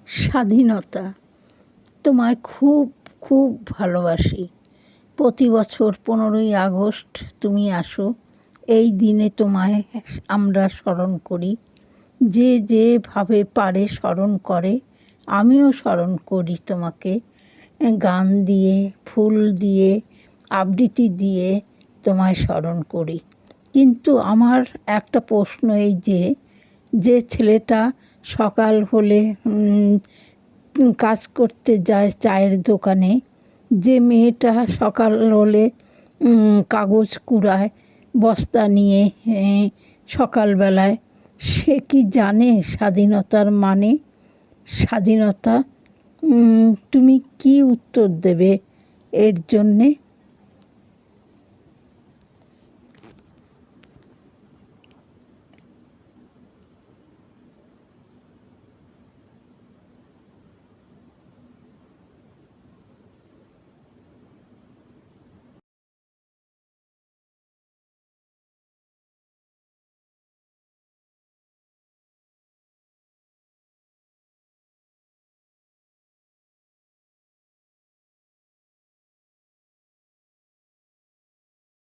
স্বাধীনতা। তোমায় খুব খুব ভালোবাসি। প্রতি বছর 15ই আগস্ট তুমি আসো। এই দিনে তোমায় আমরা স্মরণ করি। যে যেভাবে পারে স্মরণ করে, আমিও স্মরণ করি তোমাকে। গান দিয়ে, ফুল দিয়ে, আবৃত্তি দিয়ে তোমায় স্মরণ করি। কিন্তু আমার একটা প্রশ্ন এই যে ছেলেটা সকাল হলে কাজ করতে যায় চায়ের দোকানে, যে মেয়েটা সকাল হলে কাগজ কুড়ায় বস্তা নিয়ে সকালবেলায়, সে কি জানে স্বাধীনতার মানে? স্বাধীনতা তুমি কি উত্তর দেবে এর জন্যে?